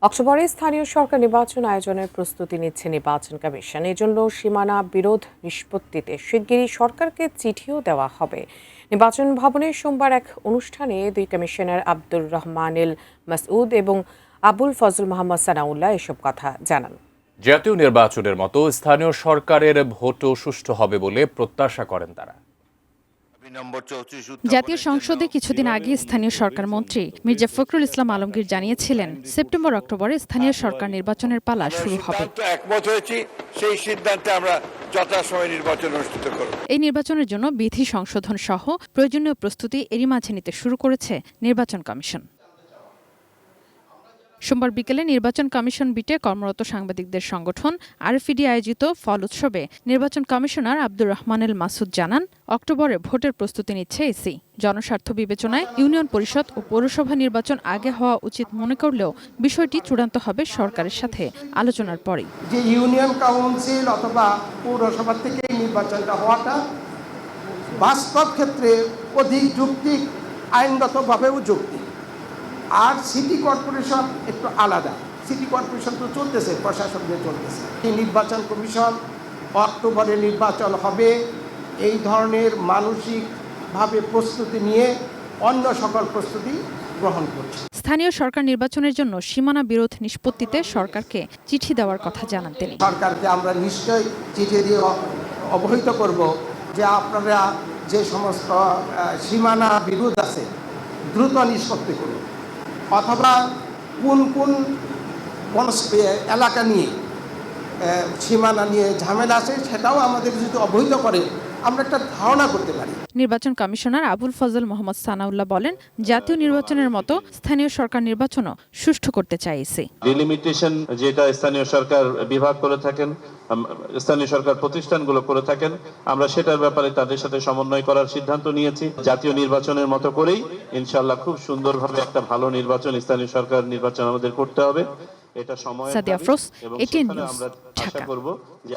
অক্টোবরে স্থানীয় সরকার নির্বাচন আয়োজনের প্রস্তুতি নিচ্ছে নির্বাচন কমিশন। এজন্য সীমানা বিরোধ নিষ্পত্তিতে শিগগিরই সরকারকে চিঠিও দেওয়া হবে। নির্বাচন ভবনে সোমবার এক অনুষ্ঠানে দুই কমিশনার আব্দুর রহমানিল মাসউদ এবং আবুল ফজল মোহাম্মদ সানাউল্লাহ এসব কথা জানান। জাতীয় নির্বাচনের মতো স্থানীয় সরকারের ভোটও সুষ্ঠু হবে বলে প্রত্যাশা করেন তারা। জাতীয় সংসদে কিছুদিন আগে স্থানীয় সরকার মন্ত্রী মির্জা ফখরুল ইসলাম আলমগীর জানিয়েছিলেন, সেপ্টেম্বর-অক্টোবরে স্থানীয় সরকার নির্বাচনের পালা শুরু হবে। একমত হয়েছি, সেই সিদ্ধান্তে আমরা যথাসময়ে নির্বাচন অনুষ্ঠিত করব। এই নির্বাচনের জন্য বিধি সংশোধন সহ প্রয়োজনীয় প্রস্তুতি এরই মাঝে নিতে শুরু করেছে নির্বাচন কমিশন। সোমবার বিকেলে নির্বাচন কমিশন বিটে কর্মরত সাংবাদিকদের সংগঠন আরএফইডি আয়োজিত ফল উৎসবে নির্বাচন কমিশনার আব্দুর রহমানিল মাসুদ জানান, অক্টোবরে ভোটের প্রস্তুতি নিচ্ছে ইসি। জনস্বার্থ বিবেচনায় ইউনিয়ন পরিষদ ও পৌরসভা নির্বাচন আগে হওয়া উচিত মনে করলেও বিষয়টি চূড়ান্ত হবে সরকারের সাথে আলোচনার পরেই। যে ইউনিয়ন কাউন্সিল অথবা পৌরসভা থেকে নির্বাচনটা হওয়াটা বাস্তব ক্ষেত্রে অধিক যৌক্তিক, আইনগতভাবেও যৌক্তিক। আর সিটি কর্পোরেশন একটু আলাদা। সিটি কর্পোরেশন তো চলতেছে, প্রশাসন দিয়ে চলতেছে। এই নির্বাচন কমিশন অক্টোবরে নির্বাচন হবে এই ধরনের মানসিকভাবে প্রস্তুতি নিয়ে অন্য সকল প্রস্তুতি গ্রহণ করছে। স্থানীয় সরকার নির্বাচনের জন্য সীমানা বিরোধ নিষ্পত্তিতে সরকারকে চিঠি দেওয়ার কথা জানান তিনি। সরকারকে আমরা নিশ্চয়ই চিঠি দিয়ে অবহিত করব যে আপনারা যে সমস্ত সীমানা বিরোধ আছে দ্রুত নিষ্পত্তি করুন, অথবা কোন কোন এলাকা নিয়ে সীমানা নিয়ে ঝামেলা আছে সেটাও আমাদের যদি অবহিত করে আমরা একটা ধারণা করতে পারি। নির্বাচন কমিশনার আবুল ফজল মোহাম্মদ সানাউল্লাহ বলেন, জাতীয় নির্বাচনের মতো স্থানীয় সরকার নির্বাচনও সুষ্ঠু করতে চায় ইসি। ডিলিমিটেশন যেটা স্থানীয় সরকার বিভাগ করে থাকেন, স্থানীয় সরকার প্রতিষ্ঠানগুলো করে থাকেন, আমরা সেটার ব্যাপারে তাদের সাথে সমন্বয় করার সিদ্ধান্ত নিয়েছি। জাতীয় নির্বাচনের মতো করেই ইনশাআল্লাহ খুব সুন্দরভাবে একটা ভালো নির্বাচন, স্থানীয় সরকার নির্বাচন আমাদের করতে হবে। এটা সময় সাদিয়া আফরোজ, এটিএন নিউজ, আমরা আশা করব যে